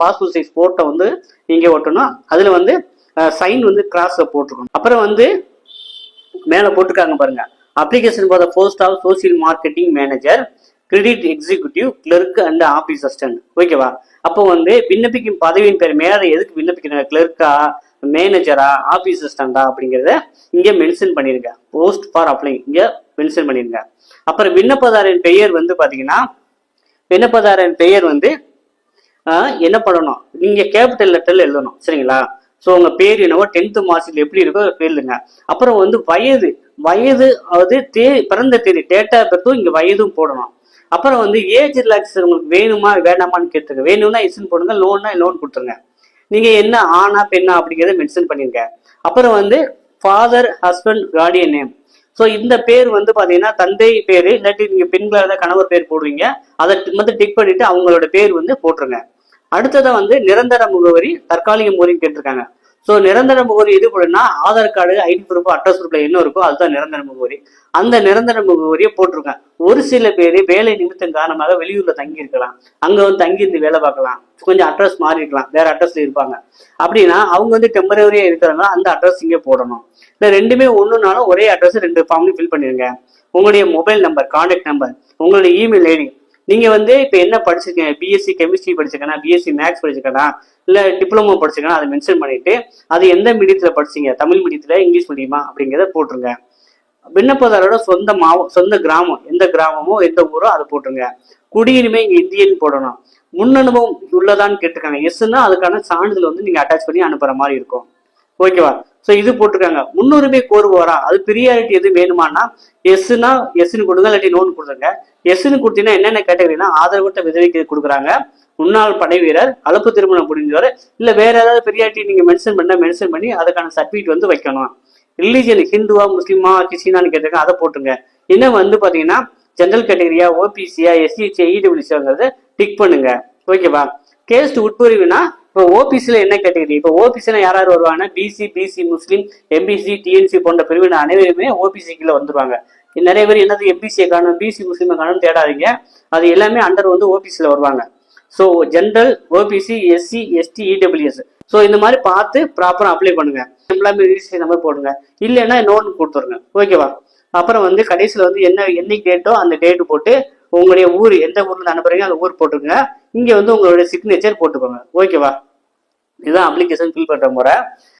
Passport size photo வந்து இங்கே ஒட்டணும். அதில் வந்து சைன் வந்து கிராஸில் போட்டுருக்கணும். அப்புறம் வந்து மேலே போட்டிருக்காங்க பாருங்க, application for the post of social marketing manager, credit executive, clerk and office assistant. ஓகேவா? அப்போ வந்து விண்ணப்பிக்கும் பதவியின் பேர் மேலே எதுக்கு விண்ணப்பிக்கிறாங்க, கிளர்க்கா, மேனேஜரா, ஆஃபீஸ் அசிஸ்டண்டா அப்படிங்கிறத இங்கே மென்ஷன் பண்ணிருங்க. போஸ்ட் ஃபார் அப்ளை இங்கே மென்ஷன் பண்ணிருங்க. அப்புறம் விண்ணப்பதாரின் பெயர் வந்து பார்த்தீங்கன்னா, விண்ணப்பதாரின் பெயர் வந்து என்ன பண்ணணும், நீங்க கேபிட்டல் லெட்டர்ல எழுதணும். சரிங்களா? ஸோ உங்க பேர் என்னவோ 10th மார்க்ஷீட்ல எப்படி இருக்கோ எழுதுங்க. அப்புறம் வந்து வயது அதாவது பிறந்த தேதி, டேட் ஆஃப் பர்த்தும் இங்க வயதும் போடணும். அப்புறம் வந்து ஏஜ் ரிலாக்ஸேஷன் உங்களுக்கு வேணுமா வேணாமான்னு கேட்டுருங்க. வேணும்னா எஸ்ன்னு போடுங்க, லோன்னா லோன் கொடுத்துருங்க. நீங்க என்ன ஆனா பெண்ணா அப்படிங்கிறத மென்ஷன் பண்ணிருங்க. அப்புறம் வந்து father, husband, Guardian name. So இந்த பேர் வந்து பாத்தீங்கன்னா தந்தை பேரு, இல்லாட்டி நீங்க பெண்களாக இருந்தால் கணவர் பேர் போடுவீங்க. அதை வந்து டிக் பண்ணிட்டு அவங்களோட பேர் வந்து போட்டுருங்க. அடுத்ததை வந்து நிரந்தர முகவரி, தற்காலிக முகவரின்னு கேட்டிருக்காங்க. ஸோ நிரந்தர முகவரி எது போடுன்னா, Aadhaar card, ID proof, address ப்ரூஃப்ல என்ன இருக்கோ அதுதான் நிரந்தர முகவரி. அந்த நிரந்தர முகவரியை போட்டிருக்கேன். ஒரு சில பேர் வேலை நிமித்தம் காரணமாக வெளியூர்ல தங்கி இருக்கலாம், அங்க வந்து தங்கி இருந்து வேலை பார்க்கலாம், கொஞ்சம் அட்ரஸ் மாறி இருக்கலாம், வேற அட்ரஸ்ல இருப்பாங்க. அப்படின்னா அவங்க வந்து டெம்பரரியா இருக்கிறாங்க, அந்த அட்ரஸ் இங்கே போடணும். இல்லை ரெண்டுமே ஒண்ணுனாலும் ஒரே அட்ரஸ் 2 ஃபார்ம்லையும் ஃபில் பண்ணிருங்க. உங்களுடைய மொபைல் நம்பர், கான்டாக்ட் நம்பர், உங்களுடைய இமெயில் ஐடி. நீங்க வந்து இப்ப என்ன படிச்சிருக்கீங்க, பிஎஸ்சி கெமிஸ்ட்ரி படிச்சிருக்கா, பிஎஸ்சி மேக்ஸ் படிச்சிருக்கா, இல்ல டிப்ளமோ படிச்சிருக்கா, அதை மென்ஷன் பண்ணிட்டு அது எந்த மீடியத்துல படிச்சீங்க, தமிழ் மீடியத்துல, இங்கிலீஷ் மீடியமா அப்படிங்கிறத போட்டுருங்க. விண்ணப்பதாரோட சொந்த கிராமம், எந்த கிராமமோ எந்த ஊரோ அதை போட்டுருங்க. குடியுரிமை இங்க இந்தியன் போடணும். முன் அனுபவம் உள்ளதான்னு கேட்டிருக்காங்க. எஸ்ன்னா அதுக்கான சான்றிதழ் வந்து நீங்க அட்டாச் பண்ணி அனுப்புற மாதிரி இருக்கும். ஓகேவா? ஸோ இது போட்டிருக்காங்க. முன்னுரிமை கோருவோரா, அது பிரியாரிட்டி எது வேணுமானா எஸ்ன்னா எஸ்ன்னு கொடுங்க, இல்லாட்டி நோன்னு கொடுத்துருங்க. எஸ்ன்னு கொடுத்தீங்கன்னா என்னென்ன கேட்டகரினா, ஆதரவற்ற விதவைக்கு கொடுக்குறாங்க, முன்னாள் படை வீரர், கலப்பு திருமணம் புரிஞ்சவர், இல்லை வேற ஏதாவது பிரியாரிட்டி நீங்க மென்ஷன் பண்ணி அதுக்கான சர்டிஃபிகேட் வந்து வைக்கணும். ரிலீஜன் ஹிந்துவா, முஸ்லீமா, கிறிஸ்டினான்னு கேட்டிருக்காங்க, அதை போட்டுங்க. இன்னும் வந்து பாத்தீங்கன்னா ஜென்ரல் கேட்டகரியா, ஓபிசியா, எஸ்சிஹெச், இடபிள்யூசிங்கிறத டிக் பண்ணுங்க. ஓகேவா? கேஸ்ட் உட்பிரிவுனா இப்போ ஓபிசில என்ன கேட்டகரி, இப்போ ஓபிசில யார் வருவாங்கன்னா பிசி, முஸ்லீம், எம்பிசி, டிஎன்சி போன்ற பிரிவினர் அனைவருமே ஓபிசி கீழே வந்துருவாங்க. நிறைய பேர் என்னது எம்பிசியை காணும், பிசி முஸ்லீமை காணும் தேடாதீங்க, அது எல்லாமே அண்டர் வந்து ஓபிசில வருவாங்க. So general, OBC, SC, ST, EWS. So இந்த மாதிரி பார்த்து ப்ராப்பராக அப்ளை பண்ணுங்க. எல்லாமே ரிஜிஸ்ட்ரேஷன் நம்பர் போடுங்க, இல்லைன்னா நோட் கொடுத்துருங்க. ஓகேவா? அப்புறம் வந்து கடைசியில் வந்து என்னைக்கு டேட்டோ அந்த டேட்டு போட்டு உங்களுடைய ஊர், எந்த ஊர்ல அனுப்புறீங்க அந்த ஊர் போட்டுருங்க. இங்க வந்து உங்களுடைய சிக்னேச்சர் போட்டுக்கோங்க. ஓகேவா? இதுதான் அப்ளிகேஷன் ஃபில் பண்ற முறை.